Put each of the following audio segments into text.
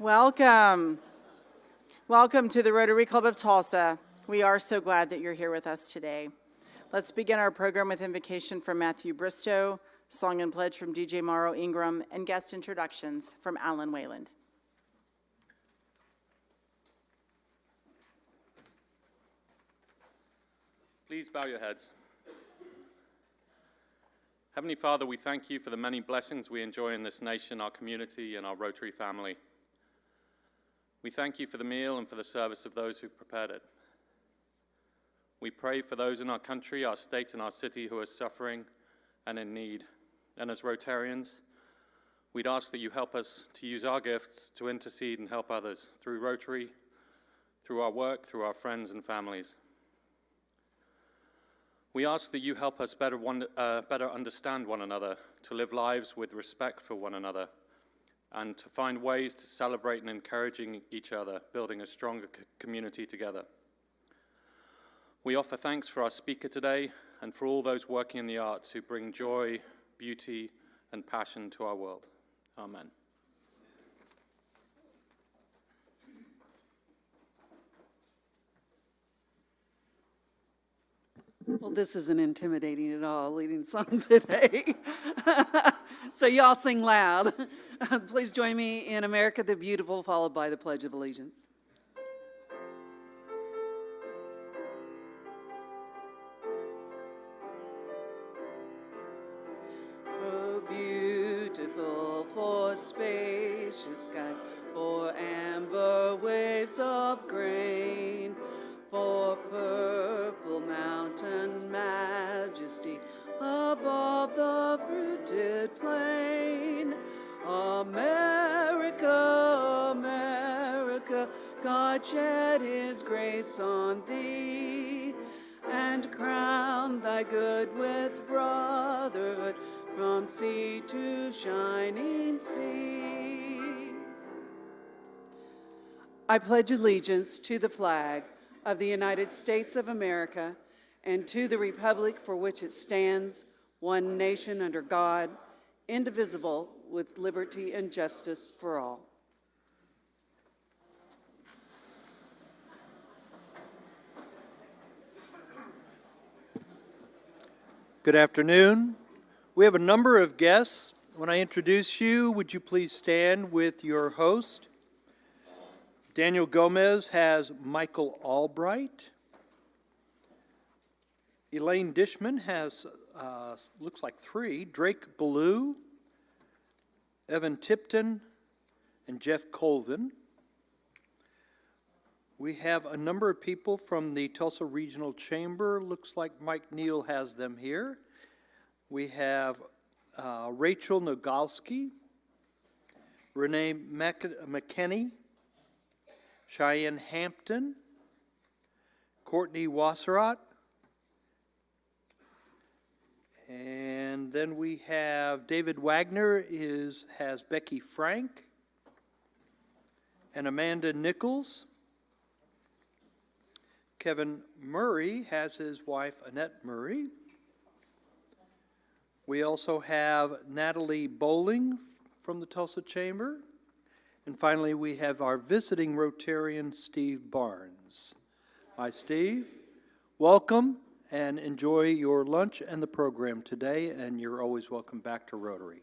Welcome. Welcome to the Rotary Club of Tulsa. We are so glad that you're here with us today. Let's begin our program with invocation from Matthew Bristow, song and pledge from DJ Morrow Ingram, and guest introductions from Alan Wayland. Please bow your heads. Heavenly Father, we thank you for the many blessings we enjoy in this nation, our community, and our Rotary family. We thank you for the meal and for the service of those who prepared it. We pray for those in our country, our state, and our city who are suffering and in need. And as Rotarians, we'd ask that you help us to use our gifts to intercede and help others through Rotary, through our work, through our friends and families. We ask that you help us better understand one another, to live lives with respect for one another, and to find ways to celebrate and encouraging each other, building a stronger community together. We offer thanks for our speaker today and for all those working in the arts who bring joy, beauty, and passion to our world. Amen. Well, this isn't intimidating at all, leading song today. So y'all sing loud. Please join me in America the Beautiful, followed by the Pledge of Allegiance. Oh, beautiful for spacious skies, for amber waves of grain, for purple mountain majesty above the fruited plain. America, America, God shed his grace on thee, and crown thy good with brotherhood from sea to shining sea. I pledge allegiance to the flag of the United States of America and to the republic for which it stands, one nation under God, indivisible, with liberty and justice for all. Good afternoon. We have a number of guests. When I introduce you, would you please stand with your host? Daniel Gomez has Michael Albright. Elaine Dishman has, looks like 3, Drake Ballou, Evan Tipton, and Jeff Colvin. We have a number of people from the Tulsa Regional Chamber. Looks like Mike Neal has them here. We have Rachel Nogalski, Renee McKinney, Cheyenne Hampton, Courtney Wasserat, and then we have David Wagner has Becky Frank, and Amanda Nichols. Kevin Murray has his wife Annette Murray. We also have Natalie Bowling from the Tulsa Chamber. And finally, we have our visiting Rotarian, Steve Barnes. Hi, Steve. Welcome and enjoy your lunch and the program today, and you're always welcome back to Rotary.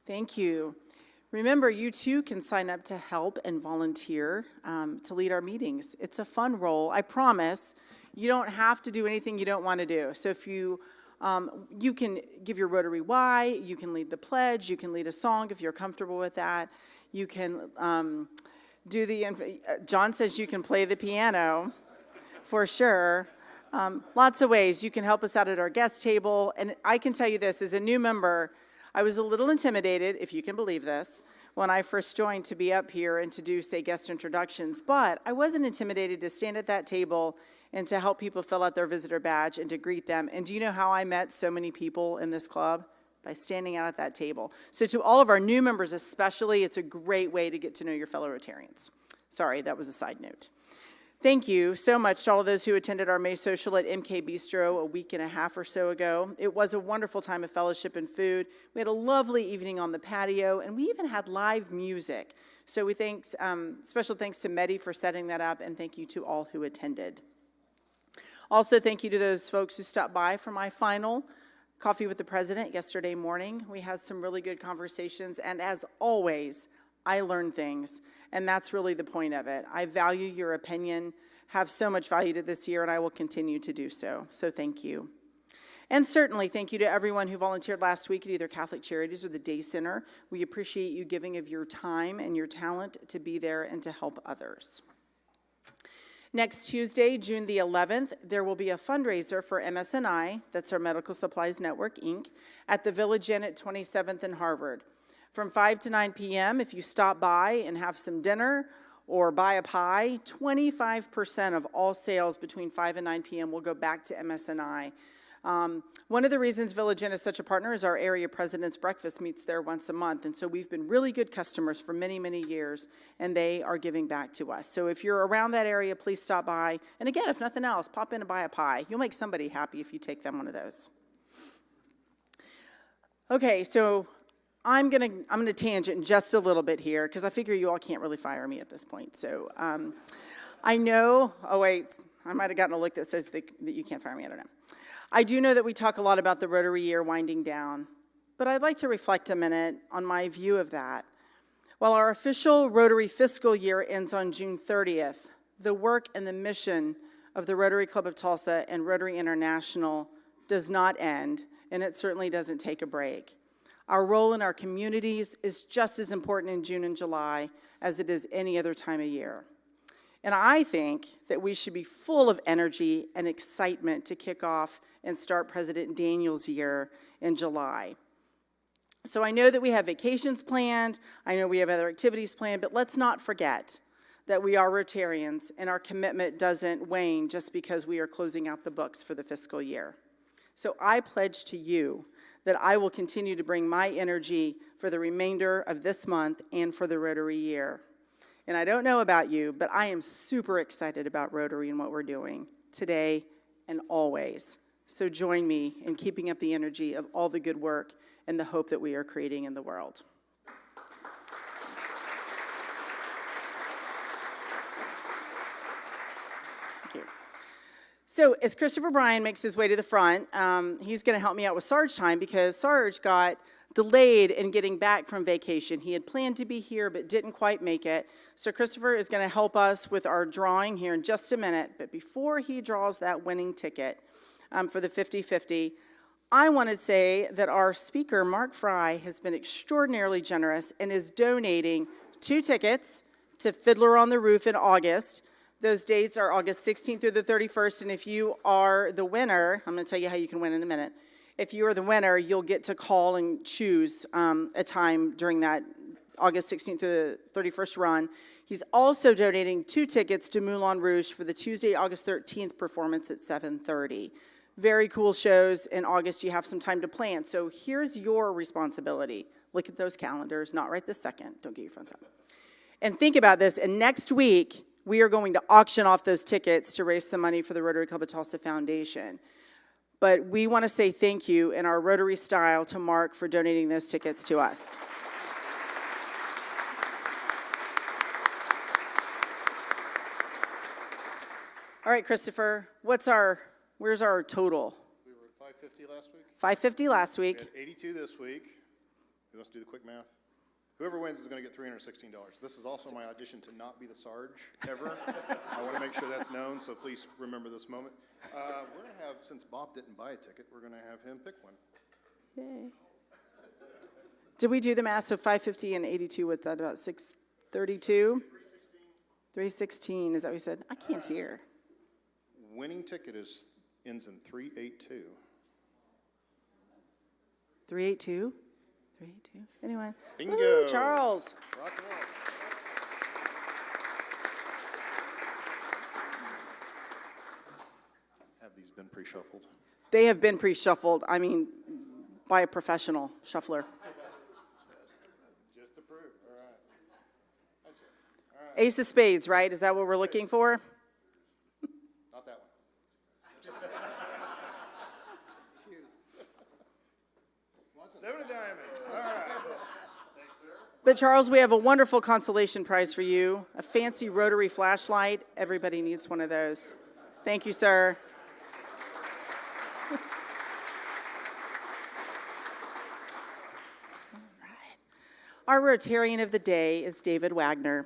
Thank you. Remember, you too can sign up to help and volunteer to lead our meetings. It's a fun role. I promise you don't have to do anything you don't want to do. So if you can give your Rotary why, you can lead the pledge, you can lead a song if you're comfortable with that. You can do John says you can play the piano, for sure. Lots of ways. You can help us out at our guest table. And I can tell you this, as a new member, I was a little intimidated, if you can believe this, when I first joined to be up here and to do, say, guest introductions. But I wasn't intimidated to stand at that table and to help people fill out their visitor badge and to greet them. And do you know how I met so many people in this club? By standing out at that table. So to all of our new members especially, it's a great way to get to know your fellow Rotarians. Sorry, that was a side note. Thank you so much to all of those who attended our May social at MK Bistro a week and a half or so ago. It was a wonderful time of fellowship and food. We had a lovely evening on the patio, and we even had live music. So we thanks, special thanks to Medi for setting that up, and thank you to all who attended. Also, thank you to those folks who stopped by for my final Coffee with the President yesterday morning. We had some really good conversations, and as always, I learned things, and that's really the point of it. I value your opinion, have so much value to this year, and I will continue to do so. So thank you. And certainly, thank you to everyone who volunteered last week at either Catholic Charities or the Day Center. We appreciate you giving of your time and your talent to be there and to help others. Next Tuesday, June the 11th, there will be a fundraiser for MSNI, that's our Medical Supplies Network, Inc., at the Village Inn at 27th and Harvard. From 5 to 9 p.m., if you stop by and have some dinner or buy a pie, 25% of all sales between 5 and 9 p.m. will go back to MSNI. One of the reasons Village Inn is such a partner is our area president's breakfast meets there once a month, and so we've been really good customers for many, many years, and they are giving back to us. So if you're around that area, please stop by. And again, if nothing else, pop in and buy a pie. You'll make somebody happy if you take them one of those. Okay, so I'm gonna tangent just a little bit here because I figure you all can't really fire me at this point. So I know. Oh wait, I might have gotten a look that says that you can't fire me. I don't know. I do know that we talk a lot about the Rotary year winding down, but I'd like to reflect a minute on my view of that. While our official Rotary fiscal year ends on June 30th, the work and the mission of the Rotary Club of Tulsa and Rotary International does not end, and it certainly doesn't take a break. Our role in our communities is just as important in June and July as it is any other time of year. And I think that we should be full of energy and excitement to kick off and start President Daniels' year in July. So I know that we have vacations planned, I know we have other activities planned, but let's not forget that we are Rotarians and our commitment doesn't wane just because we are closing out the books for the fiscal year. So I pledge to you that I will continue to bring my energy for the remainder of this month and for the Rotary year. And I don't know about you, but I am super excited about Rotary and what we're doing today and always. So join me in keeping up the energy of all the good work and the hope that we are creating in the world. Thank you. So as Christopher Bryan makes his way to the front, he's going to help me out with Sarge time because Sarge got delayed in getting back from vacation. He had planned to be here but didn't quite make it. So Christopher is going to help us with our drawing here in just a minute. But before he draws that winning ticket for the 50-50, I want to say that our speaker, Mark Fry, has been extraordinarily generous and is donating 2 tickets to Fiddler on the Roof in August. Those dates are August 16th through the 31st, and if you are the winner, I'm going to tell you how you can win in a minute. If you are the winner, you'll get to call and choose a time during that August 16th through the 31st run. He's also donating 2 tickets to Moulin Rouge for the Tuesday, August 13th performance at 7:30. Very cool shows in August. You have some time to plan. So here's your responsibility. Look at those calendars, not right this second. Don't get your phones out. And think about this. And next week, we are going to auction off those tickets to raise some money for the Rotary Club of Tulsa Foundation. But we want to say thank you in our Rotary style to Mark for donating those tickets to us. All right, Christopher, where's our total? We were at 550 last week. 550 last We week. had 82 this week. Who wants to do the quick math? Whoever wins is going to get $316. This is also my audition to not be the Sarge ever. I want to make sure that's known, so please remember this moment. We're going to have, since Bob didn't buy a ticket, we're going to have him pick one. Yay. Did we do the math? So 550 and 82, what's that, about 632? 316, is that what you said? I can't hear. Winning ticket ends in 382. 382? 382? Anyone? Bingo. Woo, Charles. Rock and roll. Have these been pre-shuffled? They have been pre-shuffled, I mean, by a professional shuffler. Just to prove, all right. Ace of spades, right? Is that what we're looking for? But Charles, we have a wonderful consolation prize for you, a fancy Rotary flashlight. Everybody needs one of those. Thank you, sir. Our Rotarian of the day is David Wagner.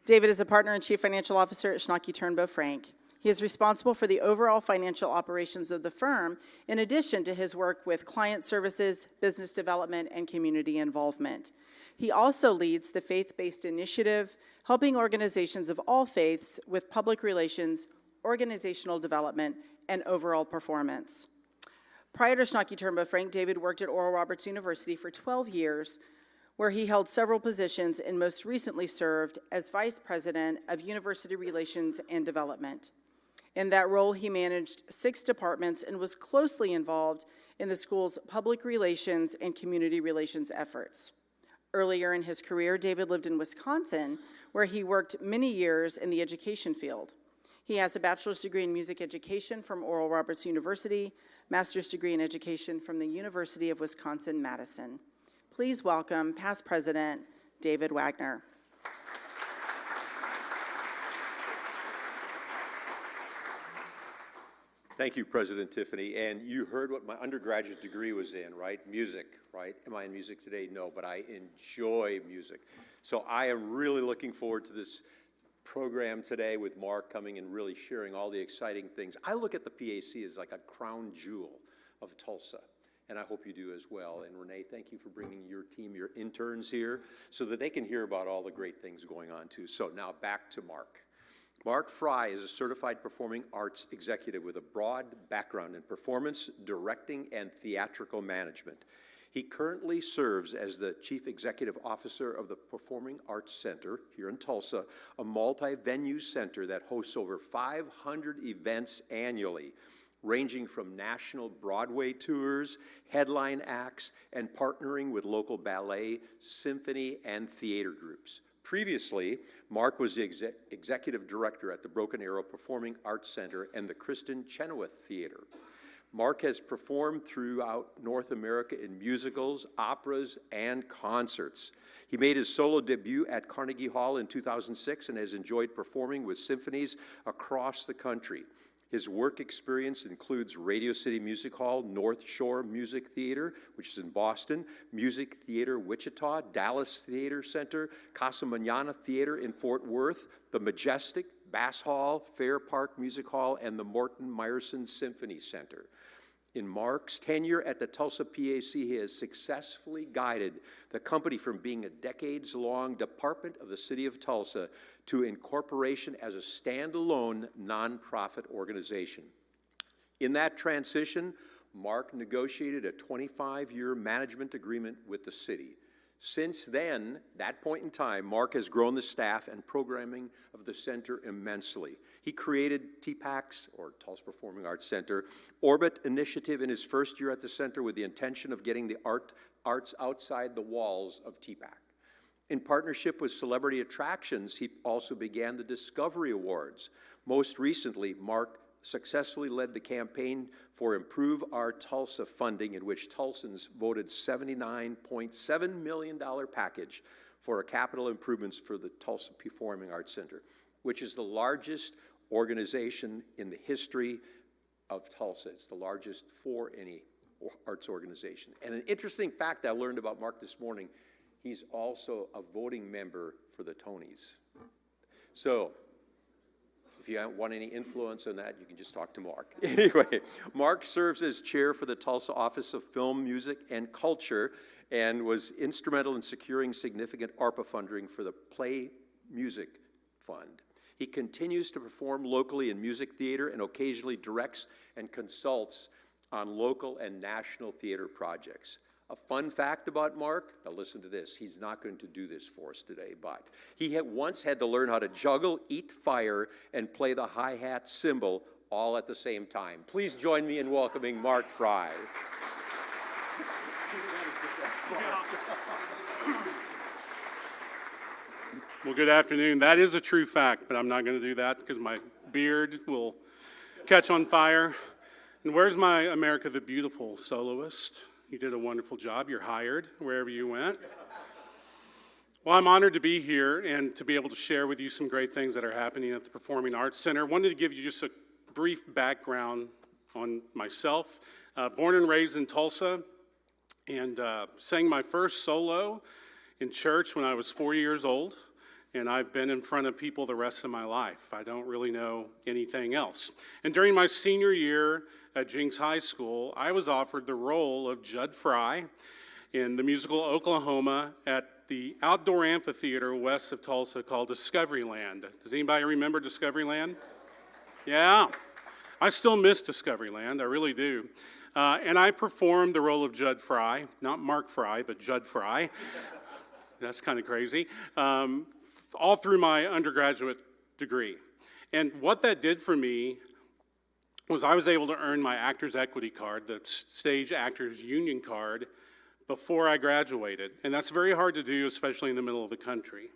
David is a partner and chief financial officer at Schnocky Turnbow Frank. He is responsible for the overall financial operations of the firm, in addition to his work with client services, business development, and community involvement. He also leads the faith-based initiative, helping organizations of all faiths with public relations, organizational development, and overall performance. Prior to Schnocky Turnbow Frank, David worked at Oral Roberts University for 12 years, where he held several positions and most recently served as Vice President of University Relations and Development. In that role, he managed 6 departments and was closely involved in the school's public relations and community relations efforts. Earlier in his career, David lived in Wisconsin, where he worked many years in the education field. He has a bachelor's degree in music education from Oral Roberts University, master's degree in education from the University of Wisconsin-Madison. Please welcome past president David Wagner. Thank you, President Tiffany. And you heard what my undergraduate degree was in, right? Music, right? Am I in music today? No, but I enjoy music. So I am really looking forward to this program today with Mark coming and really sharing all the exciting things. I look at the PAC as like a crown jewel of Tulsa, and I hope you do as well. And Renee, thank you for bringing your team, your interns here, so that they can hear about all the great things going on too. So now back to Mark. Mark Fry is a certified performing arts executive with a broad background in performance, directing, and theatrical management. He currently serves as the Chief Executive Officer of the Performing Arts Center here in Tulsa, a multi-venue center that hosts over 500 events annually, ranging from national Broadway tours, headline acts, and partnering with local ballet, symphony, and theater groups. Previously, Mark was the executive director at the Broken Arrow Performing Arts Center and the Kristen Chenoweth Theater. Mark has performed throughout North America in musicals, operas, and concerts. He made his solo debut at Carnegie Hall in 2006 and has enjoyed performing with symphonies across the country. His work experience includes Radio City Music Hall, North Shore Music Theater, which is in Boston, Music Theater Wichita, Dallas Theater Center, Casa Mañana Theater in Fort Worth, the Majestic, Bass Hall, Fair Park Music Hall, and the Morton Meyerson Symphony Center. In Mark's tenure at the Tulsa PAC, he has successfully guided the company from being a decades-long department of the city of Tulsa to incorporation as a standalone nonprofit organization. In that transition, Mark negotiated a 25-year management agreement with the city. Since then, that point in time, Mark has grown the staff and programming of the center immensely. He created TPAC's, or Tulsa Performing Arts Center, Orbit initiative in his first year at the center with the intention of getting the arts outside the walls of TPAC. In partnership with Celebrity Attractions, he also began the Discovery Awards. Most recently, Mark successfully led the campaign for Improve Our Tulsa funding, in which Tulsans voted $79.7 million package for capital improvements for the Tulsa Performing Arts Center, which is the largest organization in the history of Tulsa. It's the largest for any arts organization. And an interesting fact I learned about Mark this morning, he's also a voting member for the Tonys. So, if you want any influence on that, you can just talk to Mark. Anyway, Mark serves as chair for the Tulsa Office of Film, Music, and Culture and was instrumental in securing significant ARPA funding for the Play Music Fund. He continues to perform locally in music theater and occasionally directs and consults on local and national theater projects. A fun fact about Mark, now listen to this, he's not going to do this for us today, but he once had to learn how to juggle, eat fire, and play the hi-hat cymbal all at the same time. Please join me in welcoming Mark Fry. Well, good afternoon. That is a true fact, but I'm not going to do that because my beard will catch on fire. And where's my America the Beautiful soloist? You did a wonderful job. You're hired wherever you went. Well, I'm honored to be here and to be able to share with you some great things that are happening at the Performing Arts Center. Wanted to give you just a brief background on myself. Born and raised in Tulsa, and sang my first solo in church when I was 4 years old, and I've been in front of people the rest of my life. I don't really know anything else. And during my senior year at Jinx High School, I was offered the role of Judd Fry in the musical Oklahoma at the outdoor amphitheater west of Tulsa called Discoveryland. Does anybody remember Discoveryland? Yeah. I still miss Discoveryland, I really do. And I performed the role of Judd Fry, not Mark Fry, but Judd Fry. That's kind of crazy. All through my undergraduate degree. And what that did for me was I was able to earn my Actors Equity card, the Stage Actors Union card, before I graduated. And that's very hard to do, especially in the middle of the country.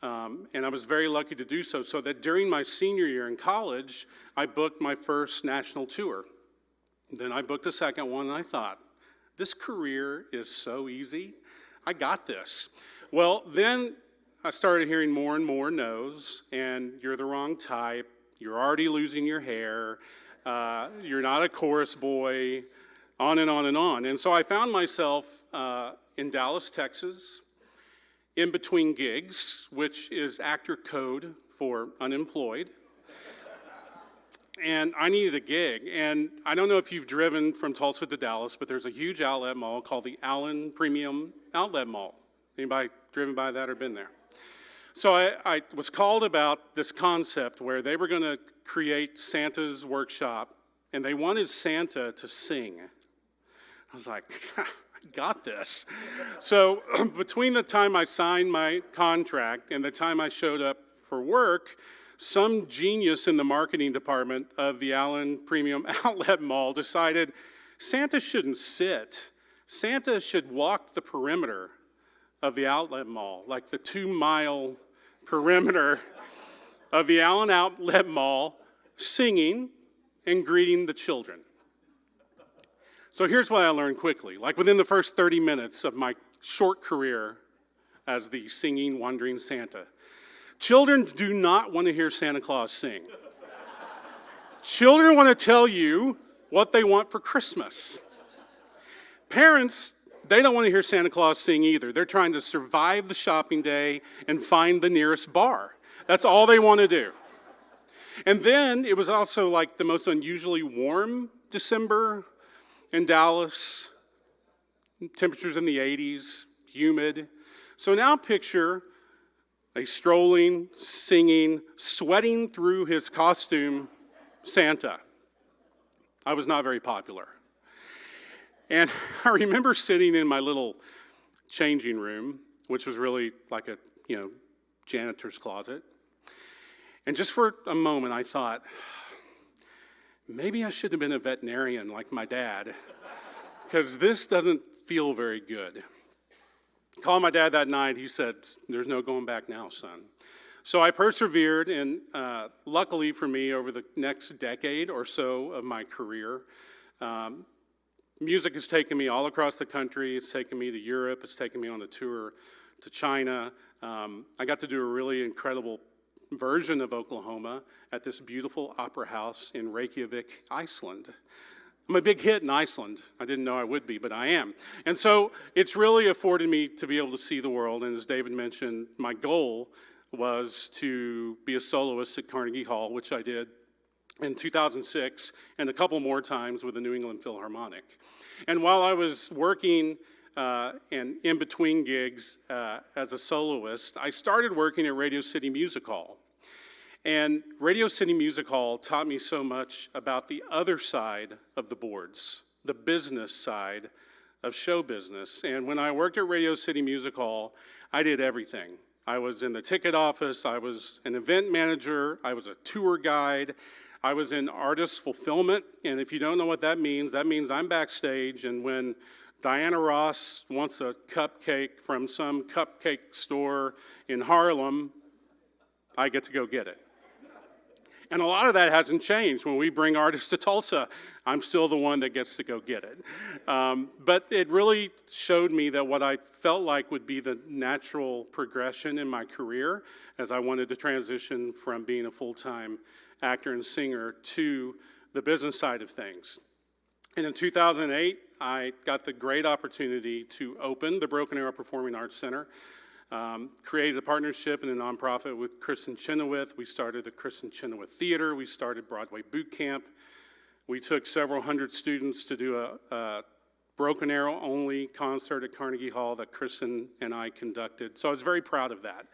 And I was very lucky to do so, so that during my senior year in college, I booked my first national tour. Then I booked a second one, and I thought, this career is so easy. I got this. Well, then I started hearing more and more no's, and you're the wrong type, you're already losing your hair, you're not a chorus boy, on and on and on. And so I found myself in Dallas, Texas, in between gigs, which is actor code for unemployed. And I needed a gig. And I don't know if you've driven from Tulsa to Dallas, but there's a huge outlet mall called the Allen Premium Outlet Mall. Anybody driven by that or been there? So I was called about this concept where they were going to create Santa's workshop, and they wanted Santa to sing. I was like, I got this. So between the time I signed my contract and the time I showed up for work, some genius in the marketing department of the Allen Premium Outlet Mall decided Santa shouldn't sit. Santa should walk the perimeter of the outlet mall, like the 2-mile perimeter of the Allen Outlet Mall, singing and greeting the children. So here's what I learned quickly, like within the first 30 minutes of my short career as the singing, wandering Santa. Children do not want to hear Santa Claus sing. Children want to tell you what they want for Christmas. Parents, they don't want to hear Santa Claus sing either. They're trying to survive the shopping day and find the nearest bar. That's all they want to do. And then it was also like the most unusually warm December in Dallas, temperatures in the 80s, humid. So now picture a strolling, singing, sweating through his costume Santa. I was not very popular. And I remember sitting in my little changing room, which was really like a, janitor's closet. And just for a moment, I thought, maybe I should have been a veterinarian like my dad, because this doesn't feel very good. Called my dad that night. He said, there's no going back now, son. So I persevered, and luckily for me, over the next decade or so of my career, music has taken me all across the country. It's taken me to Europe. It's taken me on a tour to China. I got to do a really incredible version of Oklahoma at this beautiful opera house in Reykjavik, Iceland. I'm a big hit in Iceland. I didn't know I would be, but I am. And so it's really afforded me to be able to see the world. And as David mentioned, my goal was to be a soloist at Carnegie Hall, which I did in 2006, and a couple more times with the New England Philharmonic. And while I was working and in between gigs as a soloist, I started working at Radio City Music Hall. And Radio City Music Hall taught me so much about the other side of the boards, the business side of show business. And when I worked at Radio City Music Hall, I did everything. I was in the ticket office, I was an event manager, I was a tour guide, I was in artist fulfillment. And if you don't know what that means I'm backstage, and when Diana Ross wants a cupcake from some cupcake store in Harlem, I get to go get it. And a lot of that hasn't changed. When we bring artists to Tulsa, I'm still the one that gets to go get it. But it really showed me that what I felt like would be the natural progression in my career as I wanted to transition from being a full-time actor and singer to the business side of things. And in 2008, I got the great opportunity to open the Broken Arrow Performing Arts Center. Created a partnership and a nonprofit with Kristen Chenoweth. We started the Kristen Chenoweth Theater. We started Broadway Boot Camp. We took several hundred students to do a Broken Arrow only concert at Carnegie Hall that Kristen and I conducted. So I was very proud of that.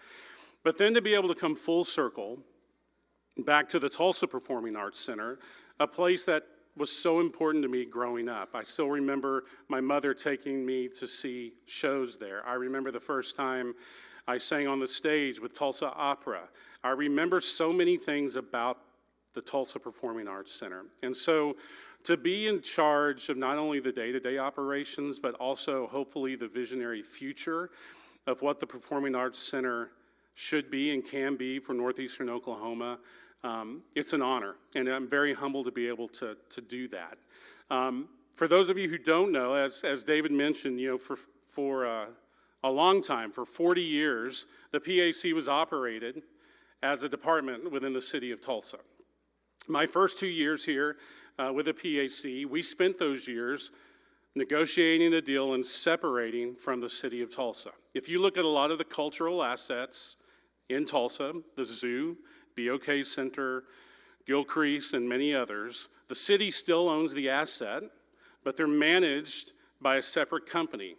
But then to be able to come full circle back to the Tulsa Performing Arts Center, a place that was so important to me growing up. I still remember my mother taking me to see shows there. I remember the first time I sang on the stage with Tulsa Opera. I remember so many things about the Tulsa Performing Arts Center. And so to be in charge of not only the day-to-day operations, but also hopefully the visionary future of what the Performing Arts Center should be and can be for Northeastern Oklahoma, it's an honor, and I'm very humbled to be able to do that. For those of you who don't know, as David mentioned, you know, for a long time, for 40 years, the PAC was operated as a department within the city of Tulsa. My first 2 years here with the PAC, we spent those years negotiating a deal and separating from the city of Tulsa. If you look at a lot of the cultural assets in Tulsa, the zoo, BOK Center, Gilcrease, and many others, the city still owns the asset, but they're managed by a separate company.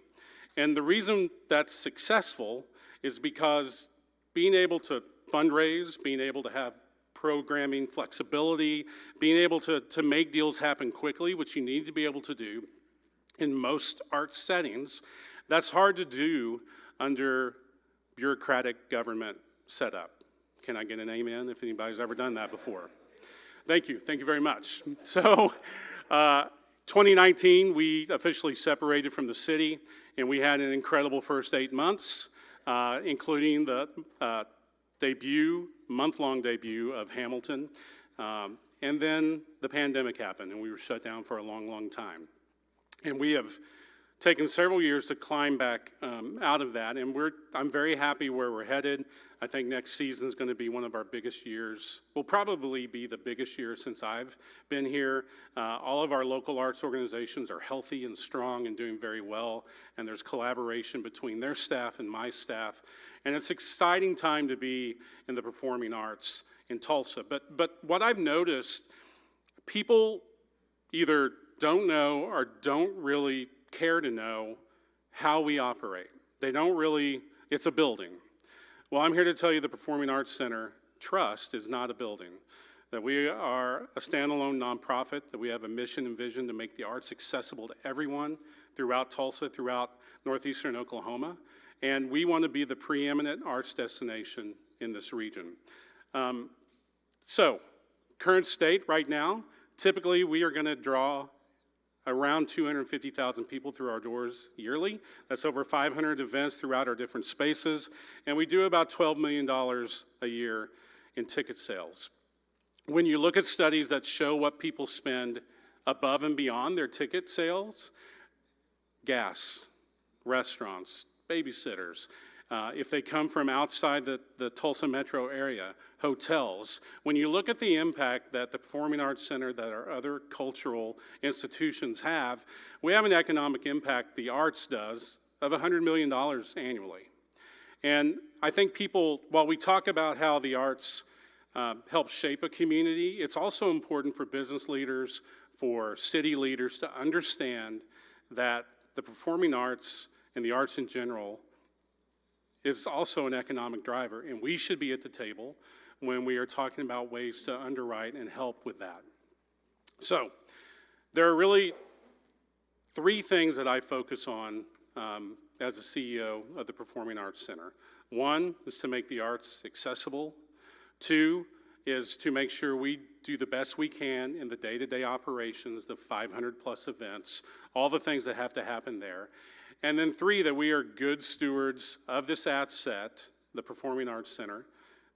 And the reason that's successful is because being able to fundraise, being able to have programming flexibility, being able to make deals happen quickly, which you need to be able to do in most arts settings, that's hard to do under bureaucratic government setup. Can I get an amen if anybody's ever done that before? Thank you very much. So 2019, we officially separated from the city, and we had an incredible first 8 months, including the month-long debut of Hamilton. And then the pandemic happened, and we were shut down for a long, long time. And we have taken several years to climb back out of that, and I'm very happy where we're headed. I think next season is going to be one of our biggest years. Will probably be the biggest year since I've been here. All of our local arts organizations are healthy and strong and doing very well, and there's collaboration between their staff and my staff. And it's an exciting time to be in the performing arts in Tulsa. But what I've noticed, people either don't know or don't really care to know how we operate. They don't really, it's a building. Well, I'm here to tell you the Performing Arts Center Trust is not a building, that we are a standalone nonprofit, that we have a mission and vision to make the arts accessible to everyone throughout Tulsa, throughout Northeastern Oklahoma, and we want to be the preeminent arts destination in this region. So, current state right now, typically we are going to draw around 250,000 people through our doors yearly. That's over 500 events throughout our different spaces, and we do about $12 million a year in ticket sales. When you look at studies that show what people spend above and beyond their ticket sales, gas, restaurants, babysitters, if they come from outside the Tulsa metro area, hotels. When you look at the impact that the Performing Arts Center, that our other cultural institutions have, we have an economic impact, the arts does, of $100 million annually. And I think people, while we talk about how the arts help shape a community, it's also important for business leaders, for city leaders to understand that the performing arts and the arts in general is also an economic driver, and we should be at the table when we are talking about ways to underwrite and help with that. So, there are really 3 things that I focus on as the CEO of the Performing Arts Center. 1 is to make the arts accessible. 2 is to make sure we do the best we can in the day-to-day operations, the 500+ events, all the things that have to happen there. And then 3, that we are good stewards of this asset, the Performing Arts Center,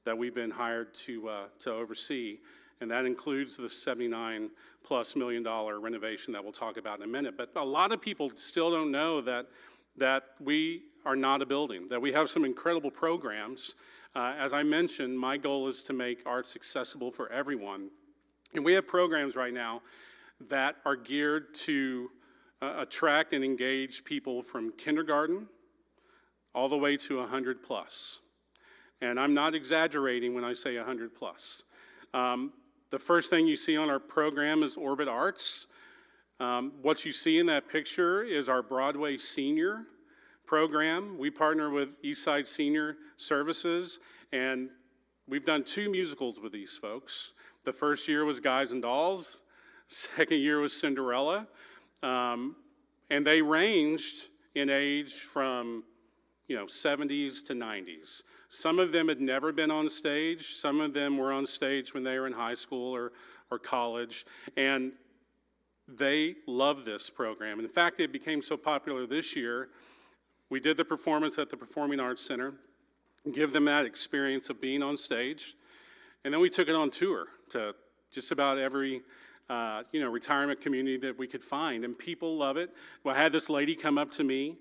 that we've been hired to oversee. and that includes the $79+ million renovation that we'll talk about in a minute. But a lot of people still don't know that we are not a building, that we have some incredible programs. As I mentioned, my goal is to make arts accessible for everyone. And we have programs right now that are geared to attract and engage people from kindergarten all the way to 100+. And I'm not exaggerating when I say 100+. The first thing you see on our program is Orbit Arts. What you see in that picture is our Broadway Senior program. We partner with Eastside Senior Services, and we've done 2 musicals with these folks. The first year was Guys and Dolls. Second year was Cinderella. And they ranged in age from 70s to 90s. Some of them had never been on stage. Some of them were on stage when they were in high school or college. And they love this program. In fact, it became so popular this year, we did the performance at the Performing Arts Center, give them that experience of being on stage. And then we took it on tour to just about every retirement community that we could find. And people love it. Well, I had this lady come up to me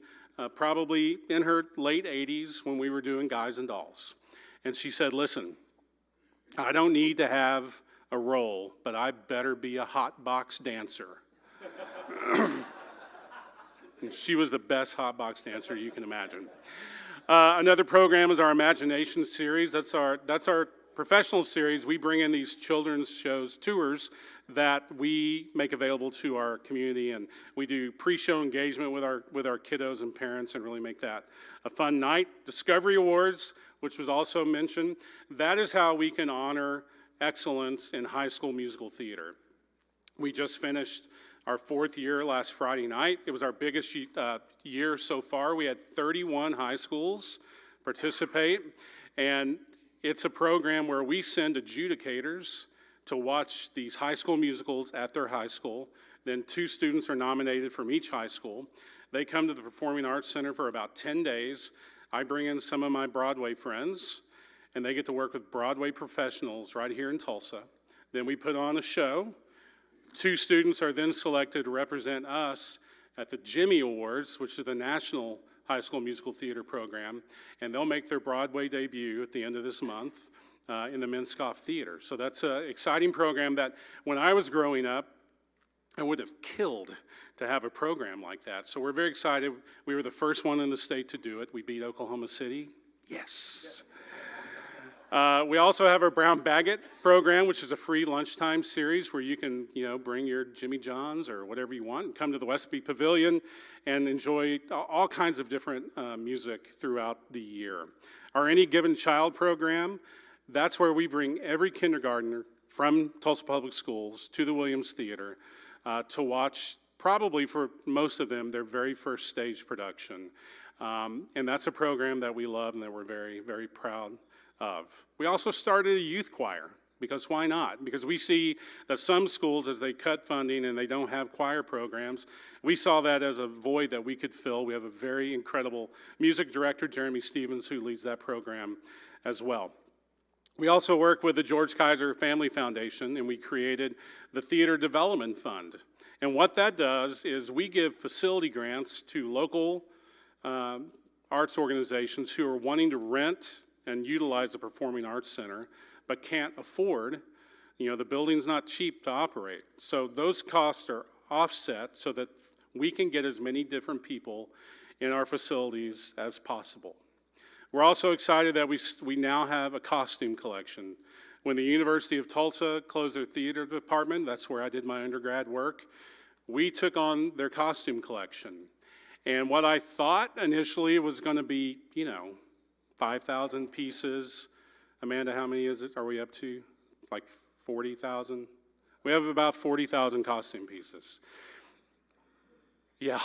probably in her late 80s when we were doing Guys and Dolls. And she said, listen, I don't need to have a role, but I better be a hot box dancer. And she was the best hot box dancer you can imagine. Another program is our Imagination series. That's our professional series. We bring in these children's shows, tours, that we make available to our community, and we do pre-show engagement with our kiddos and parents and really make that a fun night. Discovery Awards, which was also mentioned, that is how we can honor excellence in high school musical theater. We just finished our 4th year last Friday night. It was our biggest year so far. We had 31 high schools participate, and it's a program where we send adjudicators to watch these high school musicals at their high school. Then 2 students are nominated from each high school. They come to the Performing Arts Center for about 10 days. I bring in some of my Broadway friends, and they get to work with Broadway professionals right here in Tulsa. Then we put on a show. 2 students are then selected to represent us at the Jimmy Awards, which is the National High School Musical Theater program, and they'll make their Broadway debut at the end of this month in the Minskoff Theater. So that's an exciting program that when I was growing up, I would have killed to have a program like that. So we're very excited. We were the first one in the state to do it. We beat Oklahoma City. Yes. We also have our Brown Baggett program, which is a free lunchtime series where you can, bring your Jimmy Johns or whatever you want and come to the Westby Pavilion and enjoy all kinds of different music throughout the year. Our Any Given Child program, that's where we bring every kindergartner from Tulsa Public Schools to the Williams Theater to watch, probably for most of them, their very first stage production. And that's a program that we love and that we're very, very proud of. We also started a youth choir, because why not? Because we see that some schools, as they cut funding and they don't have choir programs, we saw that as a void that we could fill. We have a very incredible music director, Jeremy Stevens, who leads that program as well. We also work with the George Kaiser Family Foundation, and we created the Theater Development Fund. And what that does is we give facility grants to local arts organizations who are wanting to rent and utilize the Performing Arts Center, but can't afford, the building's not cheap to operate. So those costs are offset so that we can get as many different people in our facilities as possible. We're also excited that we now have a costume collection. When the University of Tulsa closed their theater department, that's where I did my undergrad work, we took on their costume collection. And what I thought initially was going to be, 5,000 pieces. Amanda, how many are we up to? Like 40,000? We have about 40,000 costume pieces. Yeah.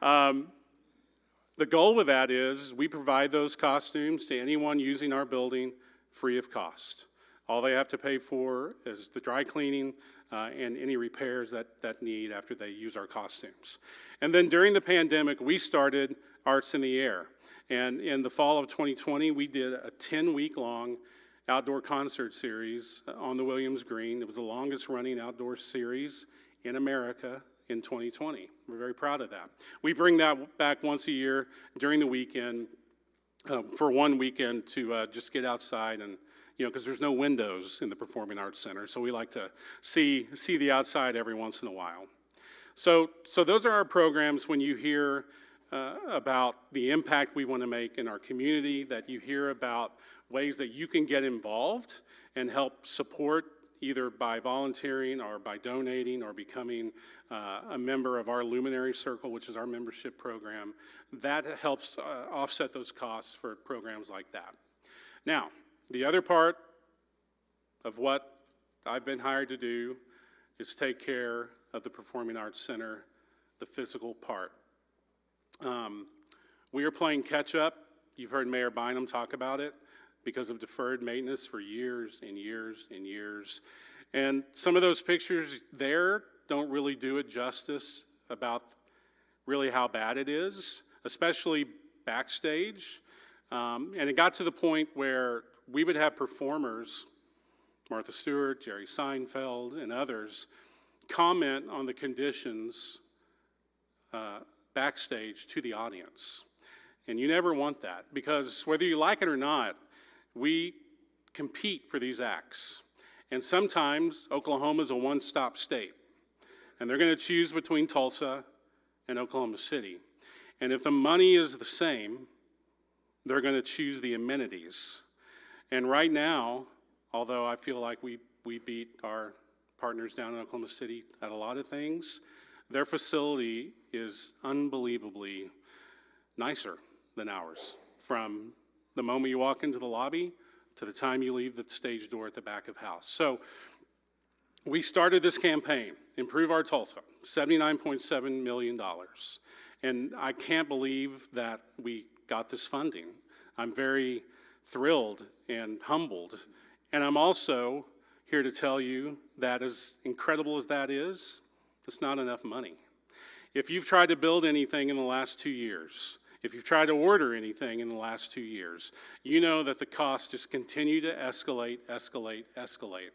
The goal with that is we provide those costumes to anyone using our building free of cost. All they have to pay for is the dry cleaning and any repairs that need after they use our costumes. And then during the pandemic, we started Arts in the Air. And in the fall of 2020, we did a 10-week-long outdoor concert series on the Williams Green. It was the longest running outdoor series in America in 2020. We're very proud of that. We bring that back once a year during the weekend, for one weekend to just get outside and, because there's no windows in the Performing Arts Center, so we like to see the outside every once in a while. So those are our programs. When you hear about the impact we want to make in our community, that you hear about ways that you can get involved and help support either by volunteering or by donating or becoming a member of our Luminary Circle, which is our membership program, that helps offset those costs for programs like that. Now, the other part of what I've been hired to do is take care of the Performing Arts Center, the physical part. We are playing catch up. You've heard Mayor Bynum talk about it, because of deferred maintenance for years and years and years. And some of those pictures there don't really do it justice about really how bad it is, especially backstage. And it got to the point where we would have performers, Martha Stewart, Jerry Seinfeld, and others, comment on the conditions backstage to the audience. And you never want that, because whether you like it or not, we compete for these acts. And sometimes Oklahoma's a one-stop state, and they're going to choose between Tulsa and Oklahoma City. And if the money is the same, they're going to choose the amenities. And right now, although I feel like we beat our partners down in Oklahoma City at a lot of things, their facility is unbelievably nicer than ours. From the moment you walk into the lobby to the time you leave the stage door at the back of house. So we started this campaign, Improve Our Tulsa, $79.7 million. And I can't believe that we got this funding. I'm very thrilled and humbled. And I'm also here to tell you that as incredible as that is, it's not enough money. If you've tried to build anything in the last 2 years, if you've tried to order anything in the last 2 years, you know that the costs just continue to escalate, escalate, escalate.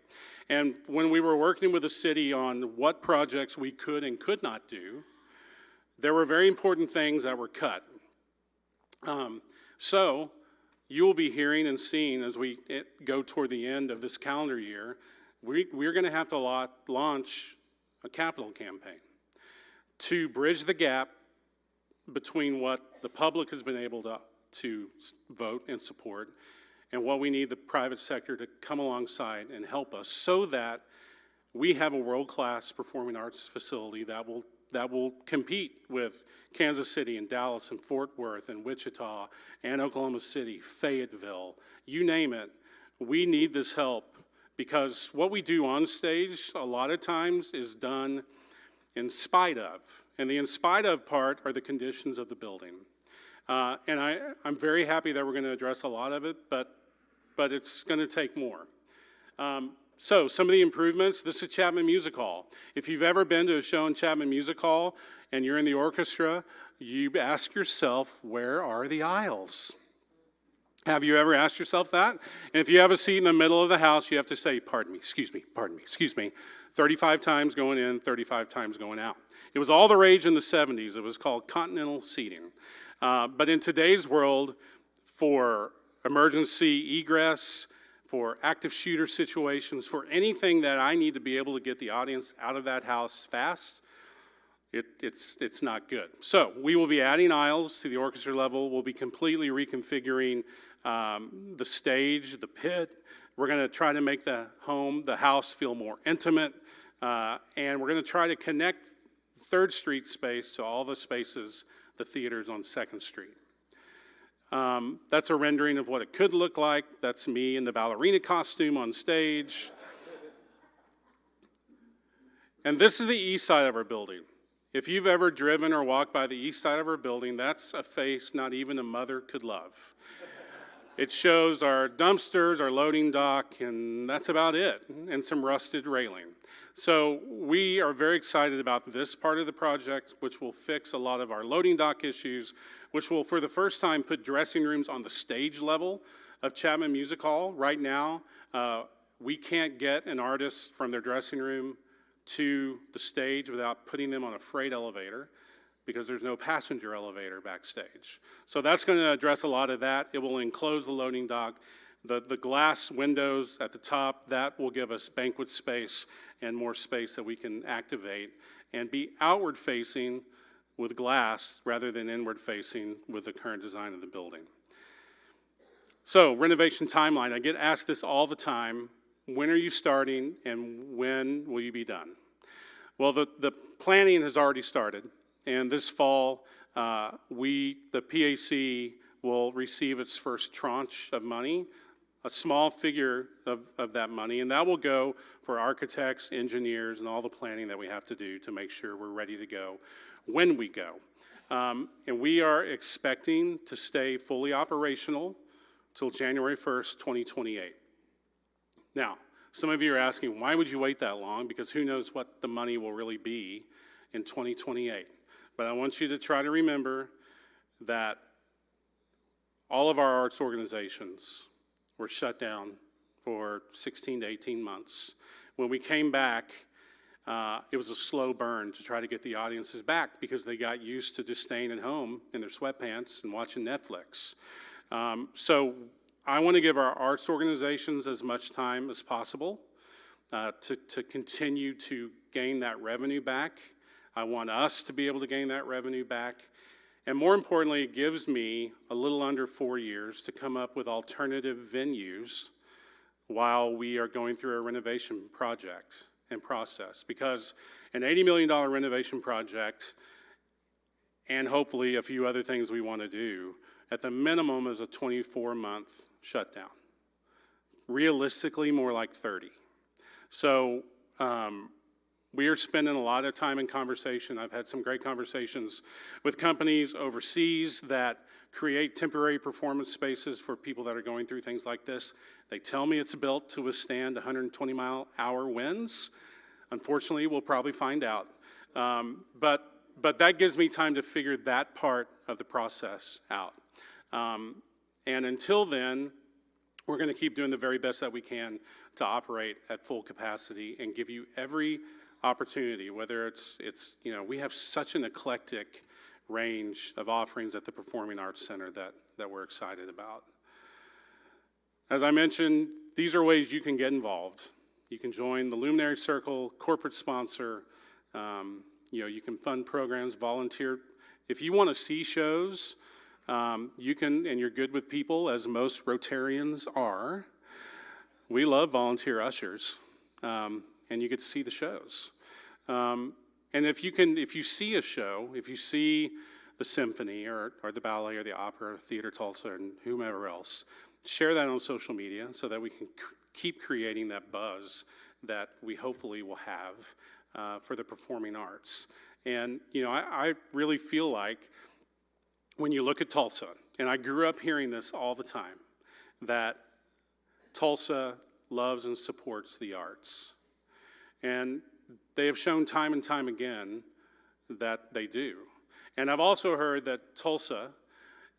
And when we were working with the city on what projects we could and could not do, there were very important things that were cut. So you will be hearing and seeing as we go toward the end of this calendar year, we're going to have to launch a capital campaign to bridge the gap between what the public has been able to vote and support and what we need the private sector to come alongside and help us, so that we have a world-class performing arts facility that will compete with Kansas City and Dallas and Fort Worth and Wichita and Oklahoma City, Fayetteville, you name it. We need this help, because what we do on stage a lot of times is done in spite of. And the in spite of part are the conditions of the building. And I'm very happy that we're going to address a lot of it, but it's going to take more. So some of the improvements, this is Chapman Music Hall. If you've ever been to a show in Chapman Music Hall and you're in the orchestra, you ask yourself, where are the aisles? Have you ever asked yourself that? And if you have a seat in the middle of the house, you have to say, pardon me, excuse me, 35 times going in, 35 times going out. It was all the rage in the 70s. It was called continental seating. But in today's world, for emergency egress, for active shooter situations, for anything that I need to be able to get the audience out of that house fast, it's not good. So we will be adding aisles to the orchestra level. We'll be completely reconfiguring the stage, the pit. We're going to try to make the house feel more intimate, and we're going to try to connect 3rd Street space to all the spaces, the theaters on 2nd Street. That's a rendering of what it could look like. That's me in the ballerina costume on stage. And this is the east side of our building. If you've ever driven or walked by the east side of our building, that's a face not even a mother could love. It shows our dumpsters, our loading dock, and that's about it, and some rusted railing. So we are very excited about this part of the project, which will fix a lot of our loading dock issues, which will, for the first time, put dressing rooms on the stage level. of Chapman Music Hall. Right now, we can't get an artist from their dressing room to the stage without putting them on a freight elevator because there's no passenger elevator backstage. So that's going to address a lot of that. It will enclose the loading dock. The glass windows at the top, that will give us banquet space and more space that we can activate and be outward facing with glass rather than inward facing with the current design of the building. So renovation timeline, I get asked this all the time. When are you starting and when will you be done? Well, the planning has already started, and this fall, the PAC will receive its first tranche of money, a small figure of that money, and that will go for architects, engineers, and all the planning that we have to do to make sure we're ready to go when we go. And we are expecting to stay fully operational till January 1st, 2028. Now, some of you are asking, why would you wait that long? Because who knows what the money will really be in 2028. But I want you to try to remember that all of our arts organizations were shut down for 16 to 18 months. When we came back, it was a slow burn to try to get the audiences back because they got used to just staying at home in their sweatpants and watching Netflix. So I want to give our arts organizations as much time as possible to continue to gain that revenue back. I want us to be able to gain that revenue back. And more importantly, it gives me a little under 4 years to come up with alternative venues while we are going through a renovation project and process. Because an $80 million renovation project, and hopefully a few other things we want to do, at the minimum is a 24-month shutdown. Realistically, more like 30. So we are spending a lot of time in conversation. I've had some great conversations with companies overseas that create temporary performance spaces for people that are going through things like this. They tell me it's built to withstand 120-mile-hour winds. Unfortunately, we'll probably find out. But that gives me time to figure that part of the process out. And until then, we're going to keep doing the very best that we can to operate at full capacity and give you every opportunity, whether it's we have such an eclectic range of offerings at the Performing Arts Center that we're excited about. As I mentioned, these are ways you can get involved. You can join the Luminary Circle, corporate sponsor, you can fund programs, volunteer. If you want to see shows, you can, and you're good with people, as most Rotarians are. We love volunteer ushers, and you get to see the shows. And if you see a show, if you see the symphony or the ballet or the opera, Theater Tulsa, and whomever else, share that on social media so that we can keep creating that buzz that we hopefully will have for the performing arts. And, I really feel like when you look at Tulsa, and I grew up hearing this all the time, that Tulsa loves and supports the arts. And they have shown time and time again that they do. And I've also heard that Tulsa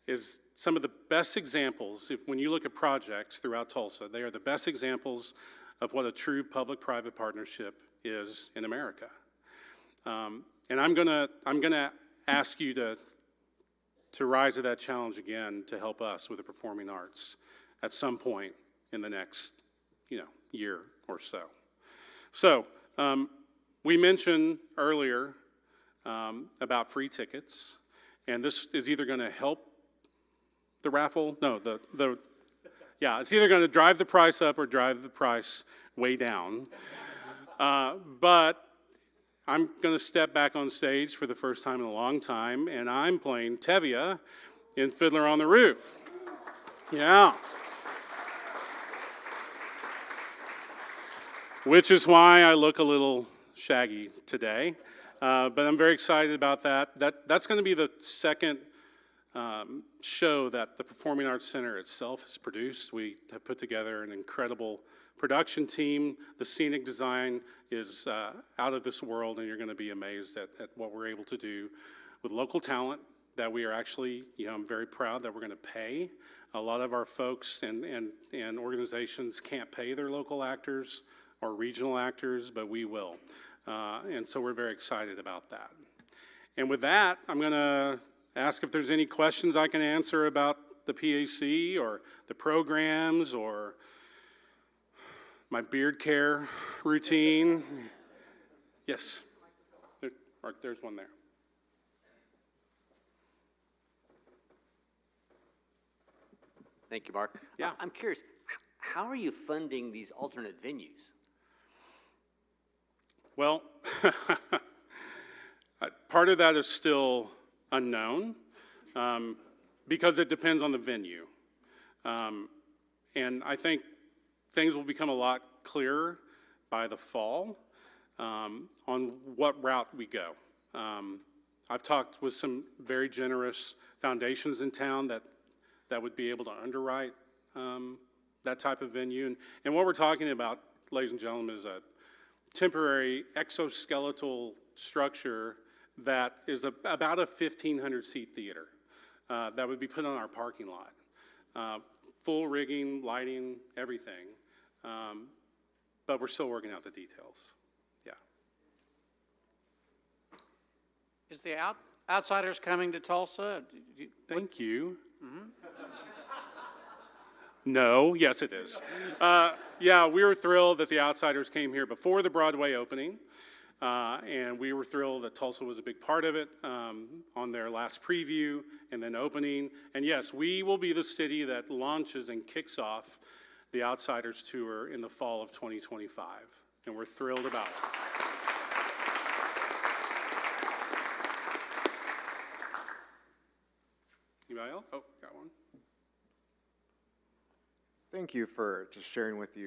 is some of the best examples, when you look at projects throughout Tulsa, they are the best examples of what a true public-private partnership is in America. And I'm gonna ask you to rise to that challenge again to help us with the performing arts at some point in the next, year or so. So, we mentioned earlier about free tickets, and this is either going to help the raffle. No, it's either going to drive the price up or drive the price way down. But I'm going to step back on stage for the first time in a long time, and I'm playing Tevye in Fiddler on the Roof. Yeah. Which is why I look a little shaggy today. But I'm very excited about that. That's going to be the second show that the Performing Arts Center itself has produced. We have put together an incredible production team. The scenic design is out of this world, and you're going to be amazed at what we're able to do with local talent that we are actually, I'm very proud that we're going to pay. A lot of our folks and organizations can't pay their local actors or regional actors, but we will. And so we're very excited about that. And with that, I'm going to ask if there's any questions I can answer about the PAC or the programs or my beard care routine. Yes, there's one there. Thank you, Mark. Yeah. I'm curious, how are you funding these alternate venues? Well, part of that is still unknown because it depends on the venue. And I think things will become a lot clearer by the fall on what route we go. I've talked with some very generous foundations in town that would be able to underwrite that type of venue. And what we're talking about, ladies and gentlemen, is a temporary exoskeletal structure that is about a 1,500-seat theater that would be put on our parking lot. Full rigging, lighting, everything. But we're still working out the details. Yeah. Is the Outsiders coming to Tulsa? Thank you. No, yes it is. Yeah, we were thrilled that the Outsiders came here before the Broadway opening, and we were thrilled that Tulsa was a big part of it on their last preview and then opening. And yes, we will be the city that launches and kicks off the Outsiders Tour in the fall of 2025, and we're thrilled about it. Anybody else? Oh, got one. Thank you for just sharing with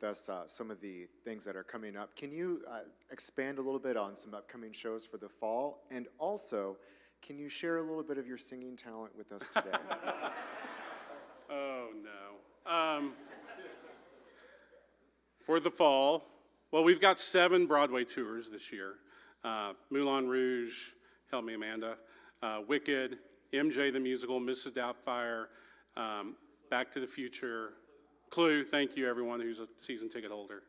us some of the things that are coming up. Can you expand a little bit on some upcoming shows for the fall? And also, can you share a little bit of your singing talent with us today? Oh, no. For the fall, well, we've got 7 Broadway tours this year. Moulin Rouge, help me, Amanda, Wicked, MJ the Musical, Mrs. Doubtfire, Back to the Future, Clue, thank you everyone who's a season ticket holder.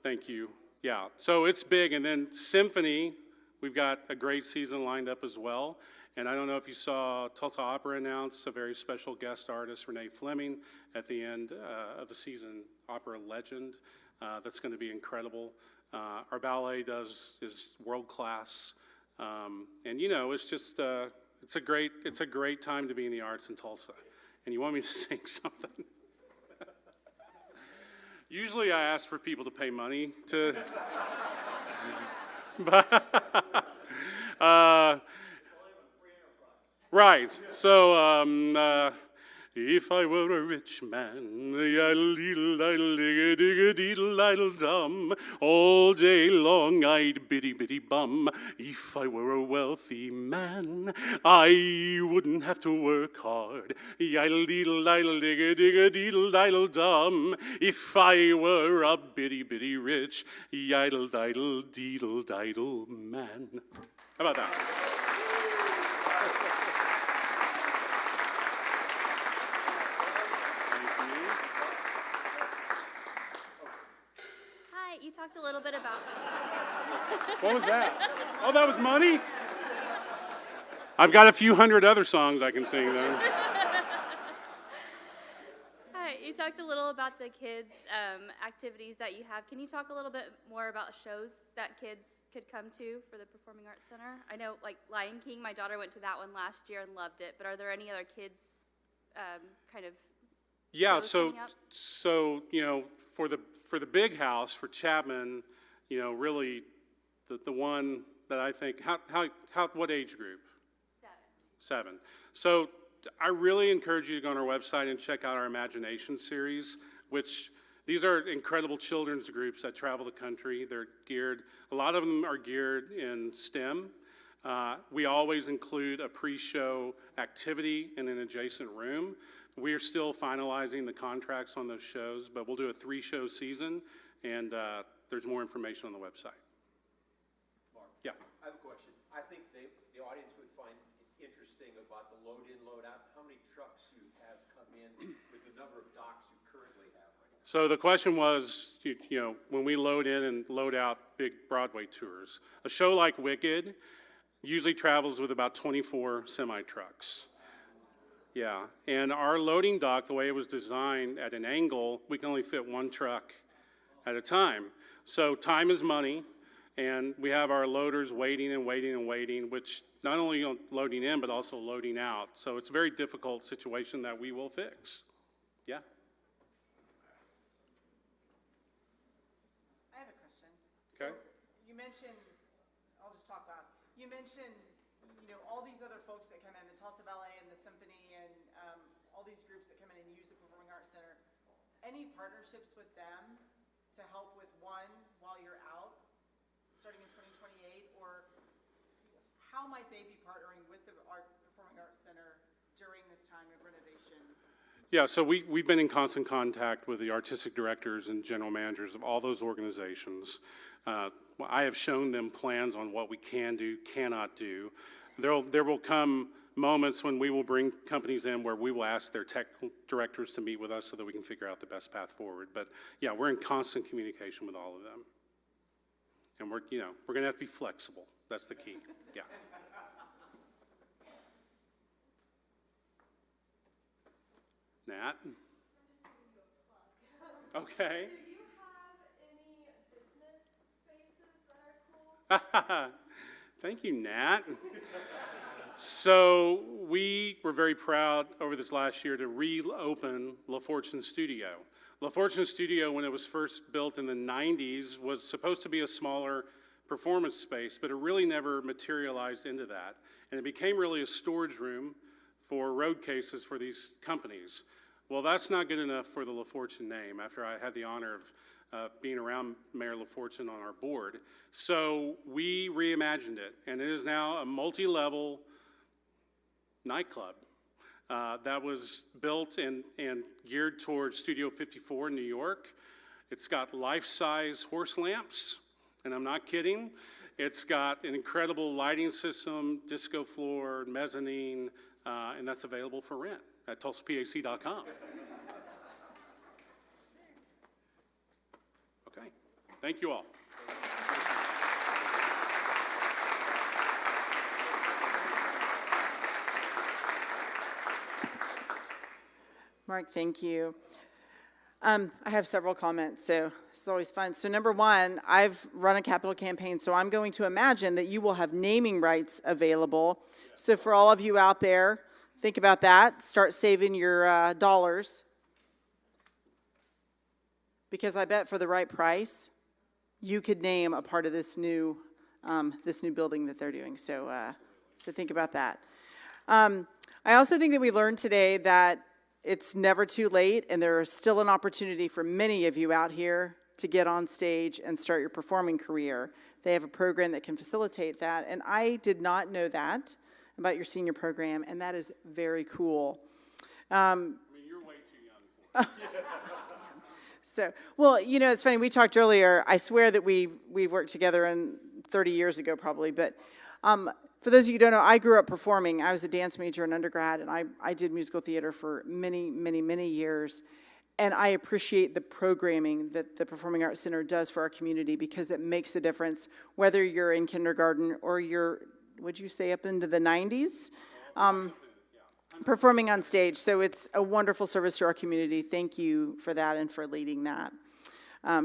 Thank you. Yeah, so it's big. And then Symphony, we've got a great season lined up as well. And I don't know if you saw Tulsa Opera announce a very special guest artist, Renee Fleming, at the end of the season, Opera Legend. That's going to be incredible. Our ballet is world class. And it's just, it's a great time to be in the arts in Tulsa. And you want me to sing something? Usually I ask for people to pay money to, but, right, so, if I were a rich man, dum, all day long I'd biddy bum. If I were a wealthy man, I wouldn't have to work hard. Dum. If I were a bitty rich, diddle man. How about that? You talked a little bit about... What was that? Oh, that was money? I've got a few hundred other songs I can sing, though. Hi, you talked a little about the kids' activities that you have. Can you talk a little bit more about shows that kids could come to for the Performing Arts Center? I know, like Lion King, my daughter went to that one last year and loved it, but are there any other kids kind of Yeah, shows so coming up? for the big house, for Chapman, really the one that I think, what age group? 7. So I really encourage you to go on our website and check out our Imagination series, which these are incredible children's groups that travel the country. They're geared, a lot of them are geared in STEM. We always include a pre-show activity in an adjacent room. We are still finalizing the contracts on those shows, but we'll do a 3-show season, and there's more information on the website. Mark? Yeah. I have a question. I think the audience would find load in, load out, how many trucks you have come in with the number of docks you currently have right now? So the question was, when we load in and load out big Broadway tours, a show like Wicked usually travels with about 24 semi-trucks. Yeah, and our loading dock, the way it was designed at an angle, we can only fit one truck at a time. So time is money, and we have our loaders waiting and waiting and waiting, which not only loading in, but also loading out. So it's a very difficult situation that we will fix. Yeah. I have a question. Okay. So you mentioned, I'll just talk loud. You mentioned, all these other folks that come in, the Tulsa Ballet and the Symphony and all these groups that come in and use the Performing Arts Center. Any partnerships with them to help with one while you're out, starting in 2028? Or how might they be partnering with the Performing Arts Center during this time of renovation? Yeah, so we've been in constant contact with the artistic directors and general managers of all those organizations. I have shown them plans on what we can do, cannot do. There will come moments when we will bring companies in where we will ask their tech directors to meet with us so that we can figure out the best path forward. But yeah, we're in constant communication with all of them. And we're going to have to be flexible. That's the key. Yeah. Nat? Okay. Do you have any business spaces that are cool? Thank you, Nat. So we were very proud over this last year to reopen La Fortune Studio. La Fortune Studio, when it was first built in the 90s, was supposed to be a smaller performance space, but it really never materialized into that. And it became really a storage room for road cases for these companies. Well, that's not good enough for the La Fortune name after I had the honor of being around Mayor LaFortune on our board. So we reimagined it, and it is now a multi-level nightclub that was built and geared towards Studio 54 in New York. It's got life-size horse lamps, and I'm not kidding. It's got an incredible lighting system, disco floor, mezzanine, and that's available for rent at TulsaPAC.com. Okay, thank you all. Mark, thank you. I have several comments, so this is always fun. So number one, I've run a capital campaign, so I'm going to imagine that you will have naming rights available. So for all of you out there, think about that. Start saving your dollars. Because I bet for the right price, you could name a part of this new building that they're doing. So think about that. I also think that we learned today that it's never too late, and there is still an opportunity for many of you out here to get on stage and start your performing career. They have a program that can facilitate that, and I did not know that about your senior program, and that is very cool. I mean, you're way too young for it. So, well, it's funny, we talked earlier, I swear that we've worked together 30 years ago probably, but for those of you who don't know, I grew up performing. I was a dance major in undergrad, and I did musical theater for many, many, many years. And I appreciate the programming that the Performing Arts Center does for our community because it makes a difference, whether you're in kindergarten or you're, would you say, up into the 90s? Performing on stage. So it's a wonderful service to our community. Thank you for that and for leading that.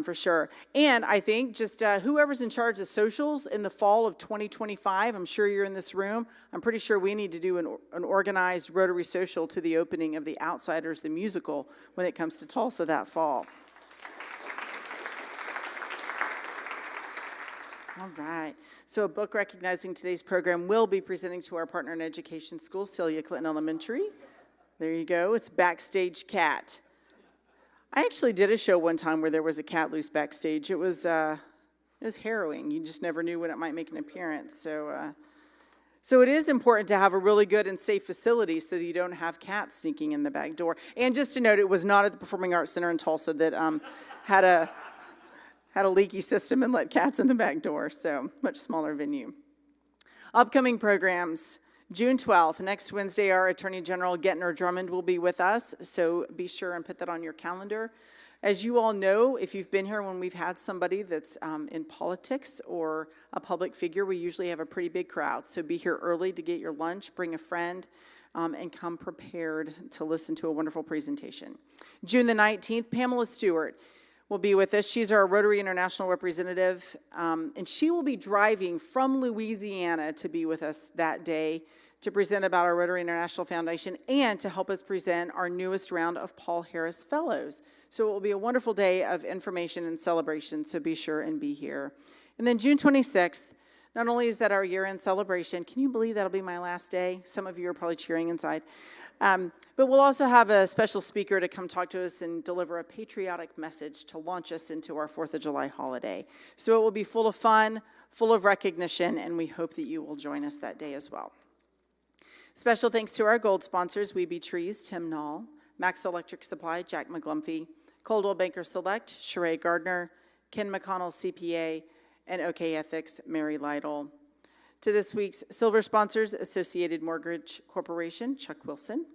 For sure. And I think just whoever's in charge of socials in the fall of 2025, I'm sure you're in this room, I'm pretty sure we need to do an organized Rotary social to the opening of The Outsiders, the musical, when it comes to Tulsa that fall. All right. So a book recognizing today's program will be presenting to our partner in education school, Celia Clinton Elementary. There you go. It's Backstage Cat. I actually did a show one time where there was a cat loose backstage. It was harrowing. You just never knew when it might make an appearance. So it is important to have a really good and safe facility so that you don't have cats sneaking in the back door. And just to note, it was not at the Performing Arts Center in Tulsa that had a leaky system and let cats in the back door. So much smaller venue. Upcoming programs. June 12th, next Wednesday, our Attorney General Gettner Drummond will be with us, so be sure and put that on your calendar. As you all know, if you've been here when we've had somebody that's in politics or a public figure, we usually have a pretty big crowd. So be here early to get your lunch, bring a friend, and come prepared to listen to a wonderful presentation. June the 19th, Pamela Stewart will be with us. She's our Rotary International representative, and she will be driving from Louisiana to be with us that day to present about our Rotary International Foundation and to help us present our newest round of Paul Harris Fellows. So it will be a wonderful day of information and celebration, so be sure and be here. And then June 26th, not only is that our year-end celebration, can you believe that'll be my last day? Some of you are probably cheering inside. But we'll also have a special speaker to come talk to us and deliver a patriotic message to launch us into our 4th of July holiday. So it will be full of fun, full of recognition, and we hope that you will join us that day as well. Special thanks to our gold sponsors, We Be Trees, Tim Nall, Max Electric Supply, Jack McGlumphy, Coldwell Banker Select, Sheree Gardner, Ken McConnell CPA, and OK Ethics, Mary Lytle. To this week's silver sponsors, Associated Mortgage Corporation, Chuck Wilson,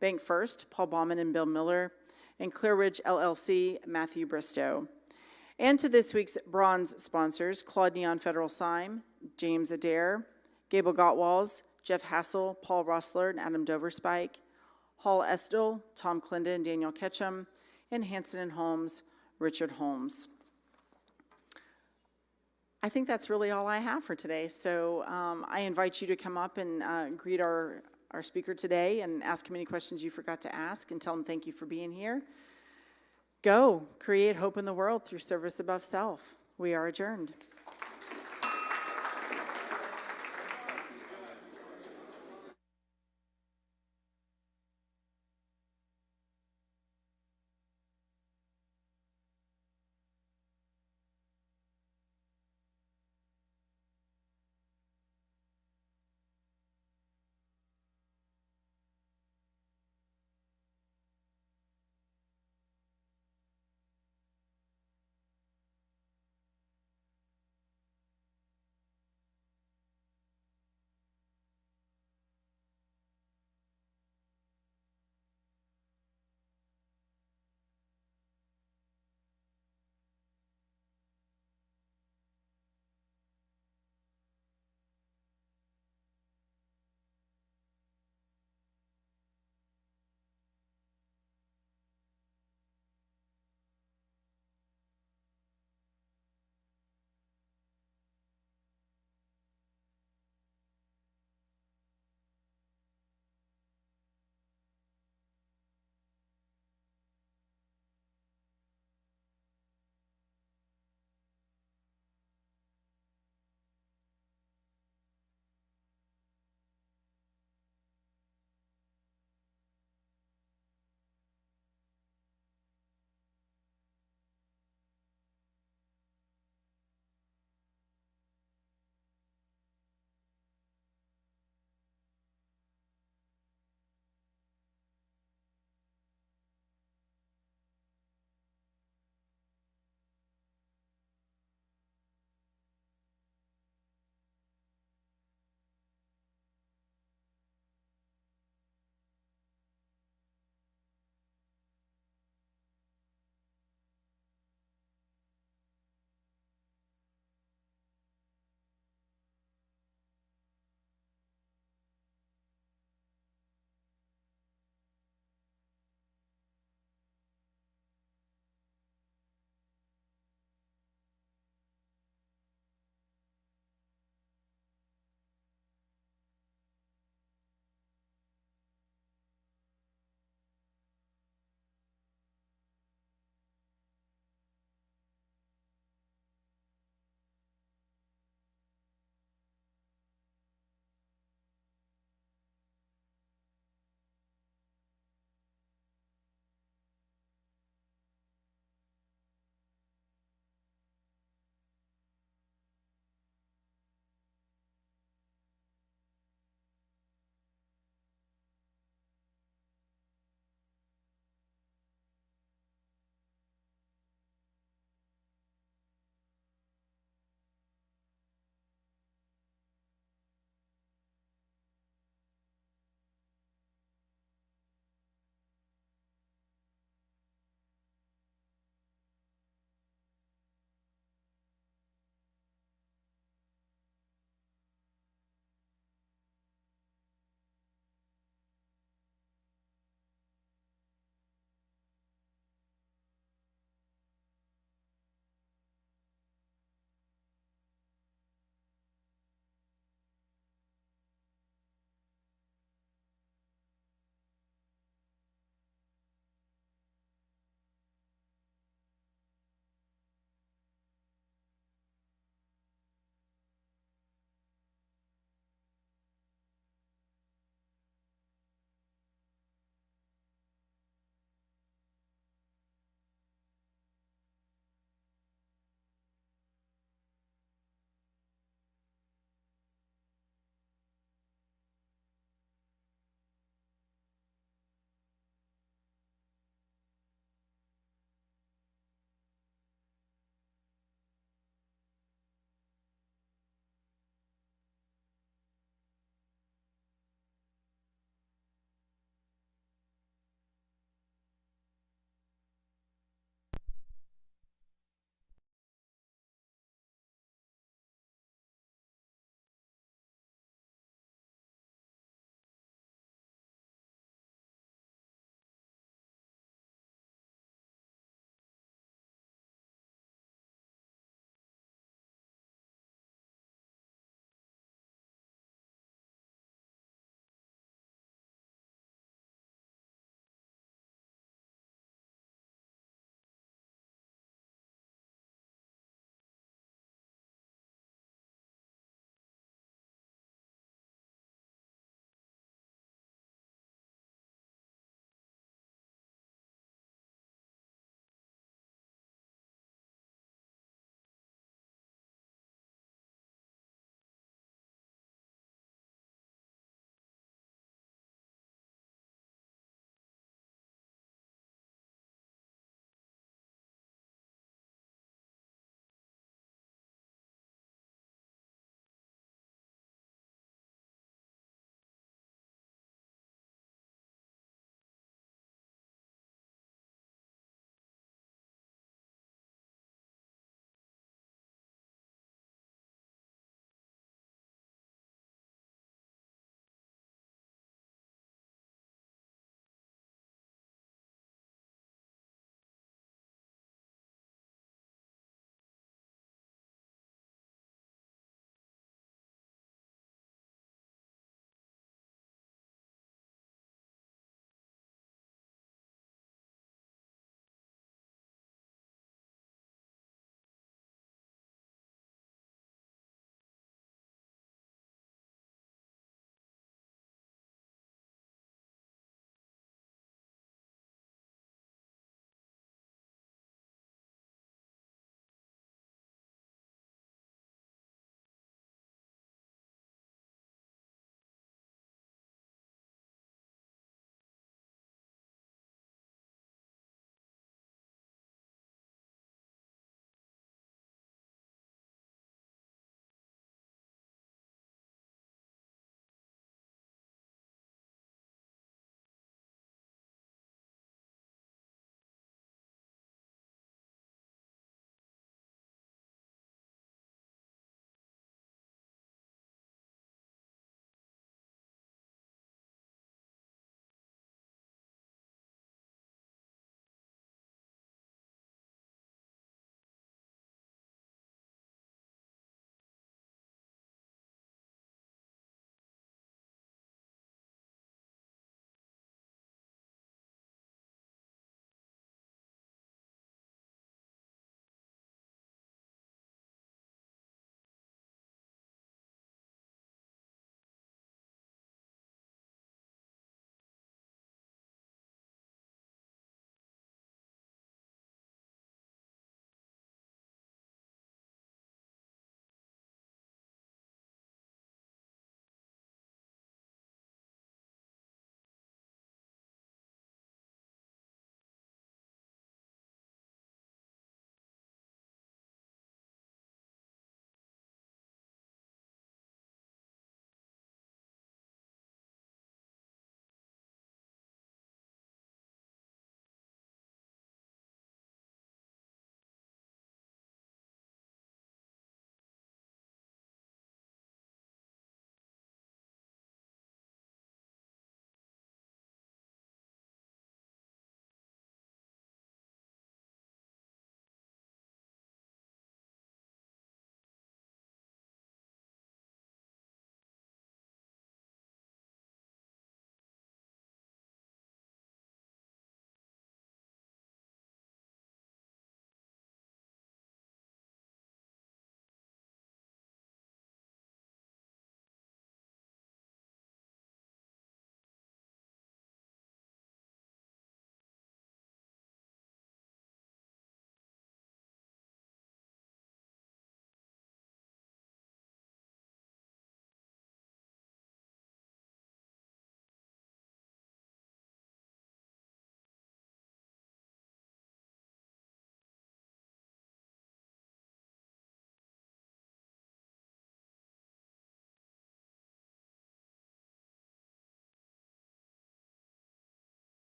Bank First, Paul Baumann and Bill Miller, and Clear Ridge LLC, Matthew Bristow. And to this week's bronze sponsors, Claude Neon Federal Sign, James Adair, Gable Gottwalls, Jeff Hassel, Paul Rossler, and Adam Doverspike, Hall Estel, Tom Clendon, Daniel Ketchum, and Hanson and Holmes, Richard Holmes. I think that's really all I have for today. So I invite you to come up and greet our speaker today and ask him any questions you forgot to ask and tell him thank you for being here. Go, create hope in the world through service above self. We are adjourned.